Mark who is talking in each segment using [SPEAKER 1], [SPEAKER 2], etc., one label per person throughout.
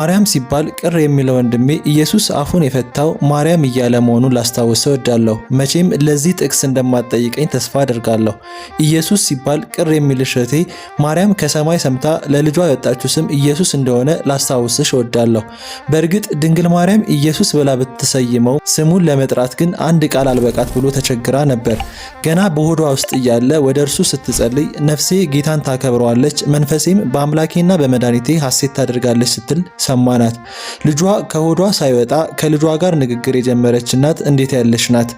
[SPEAKER 1] ማርያም ሲባል ቅር የሚለው ወንድሜ ኢየሱስ አፉን የፈታው ማርያም እያለ መሆኑን ላስታውሰው እወዳለሁ። መቼም ለዚህ ጥቅስ እንደማትጠይቀኝ ተስፋ አድርጋለሁ። ኢየሱስ ሲባል ቅር የሚልሽ እህቴ ማርያም ከሰማይ ሰምታ ለልጇ ያወጣችው ስም ኢየሱስ እንደሆነ ላስታውስሽ እወዳለሁ። በእርግጥ ድንግል ማርያም ኢየሱስ ብላ ብትሰይመው ስሙን ለመጥራት ግን አንድ ቃል አልበቃት ብሎ ተቸግራ ነበር። ገና በሆዷ ውስጥ እያለ ወደ እርሱ ስትጸልይ ነፍሴ ጌታን ታከብረዋለች፣ መንፈሴም በአምላኬና በመድኃኒቴ ሐሴት ታደርጋለች ስትል ሰማናት። ልጇ ከሆዷ ሳይወጣ ከልጇ ጋር ንግግር የጀመረች እናት እንዴት ያለች ናት!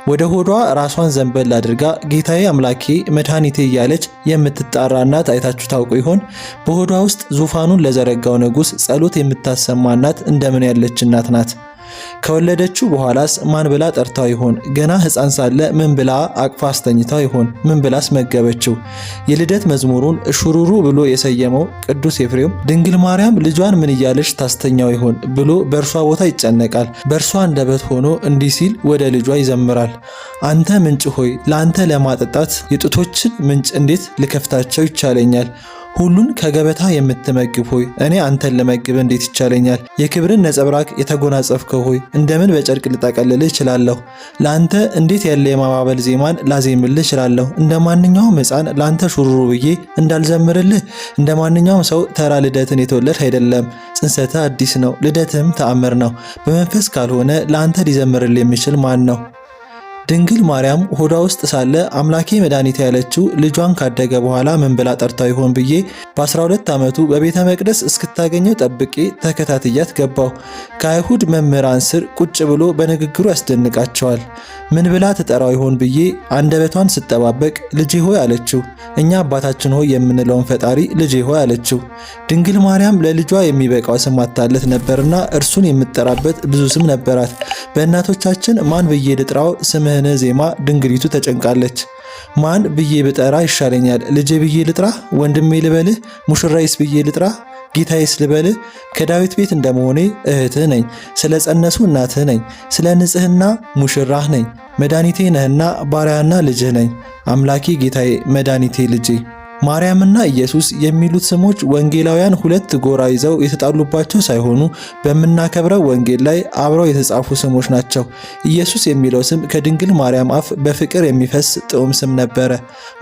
[SPEAKER 1] ወደ ሆዷ ራሷን ዘንበል አድርጋ ጌታዬ አምላኬ መድኃኒቴ እያለች የምትጣራ እናት አይታችሁ ታውቁ ይሆን? በሆዷ ውስጥ ዙፋኑን ለዘረጋው ንጉሥ ጸሎት የምታሰማ እናት እንደምን ያለች እናት ናት! ከወለደችው በኋላስ ማን ብላ ጠርታው ይሆን? ገና ሕፃን ሳለ ምን ብላ አቅፋ አስተኝታው ይሆን? ምን ብላ አስመገበችው? የልደት መዝሙሩን እሹሩሩ ብሎ የሰየመው ቅዱስ ኤፍሬም ድንግል ማርያም ልጇን ምን እያለች ታስተኛው ይሆን ብሎ በእርሷ ቦታ ይጨነቃል። በእርሷ አንደበት ሆኖ እንዲህ ሲል ወደ ልጇ ይዘምራል። አንተ ምንጭ ሆይ ለአንተ ለማጠጣት የጡቶችን ምንጭ እንዴት ልከፍታቸው ይቻለኛል? ሁሉን ከገበታ የምትመግብ ሆይ እኔ አንተን ለመግብ እንዴት ይቻለኛል? የክብርን ነጸብራቅ የተጎናጸፍከው ሆይ እንደምን በጨርቅ ልጠቀልልህ እችላለሁ? ለአንተ እንዴት ያለ የማባበል ዜማን ላዜምልህ እችላለሁ? እንደ ማንኛውም ሕፃን ለአንተ ሹሩሩ ብዬ እንዳልዘምርልህ እንደ ማንኛውም ሰው ተራ ልደትን የተወለድ አይደለም። ጽንሰትህ አዲስ ነው፣ ልደትህም ተአምር ነው። በመንፈስ ካልሆነ ለአንተ ሊዘምርልህ የሚችል ማን ነው? ድንግል ማርያም ሆዷ ውስጥ ሳለ አምላኬ መድኃኒቴ ያለችው ልጇን ካደገ በኋላ ምን ብላ ጠርታው ይሆን ብዬ በ12 ዓመቱ በቤተ መቅደስ እስክታገኘው ጠብቄ ተከታትያት ገባው። ከአይሁድ መምህራን ስር ቁጭ ብሎ በንግግሩ ያስደንቃቸዋል። ምን ብላ ትጠራው ይሆን ብዬ አንደበቷን ስጠባበቅ ልጄ ሆይ አለችው። እኛ አባታችን ሆይ የምንለውን ፈጣሪ ልጄ ሆይ አለችው። ድንግል ማርያም ለልጇ የሚበቃው ስም አታለት ነበርና እርሱን የምትጠራበት ብዙ ስም ነበራት። በእናቶቻችን ማን ብዬ ልጥራው ስምህ ዜማ ድንግሊቱ ተጨንቃለች። ማን ብዬ ብጠራ ይሻለኛል? ልጄ ብዬ ልጥራ? ወንድሜ ልበልህ? ሙሽራይስ ብዬ ልጥራ? ጌታዬስ ልበልህ? ከዳዊት ቤት እንደመሆኔ እህትህ ነኝ። ስለ ጸነሱ እናትህ ነኝ። ስለ ንጽህና ሙሽራህ ነኝ። መድኃኒቴ ነህና ባሪያና ልጅህ ነኝ። አምላኬ ጌታዬ መድኃኒቴ ልጄ። ማርያምና ኢየሱስ የሚሉት ስሞች ወንጌላውያን ሁለት ጎራ ይዘው የተጣሉባቸው ሳይሆኑ በምናከብረው ወንጌል ላይ አብረው የተጻፉ ስሞች ናቸው። ኢየሱስ የሚለው ስም ከድንግል ማርያም አፍ በፍቅር የሚፈስ ጥዑም ስም ነበረ።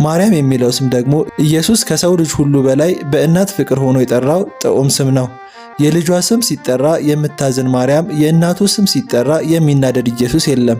[SPEAKER 1] ማርያም የሚለው ስም ደግሞ ኢየሱስ ከሰው ልጅ ሁሉ በላይ በእናት ፍቅር ሆኖ የጠራው ጥዑም ስም ነው። የልጇ ስም ሲጠራ የምታዝን ማርያም፣ የእናቱ ስም ሲጠራ የሚናደድ ኢየሱስ የለም።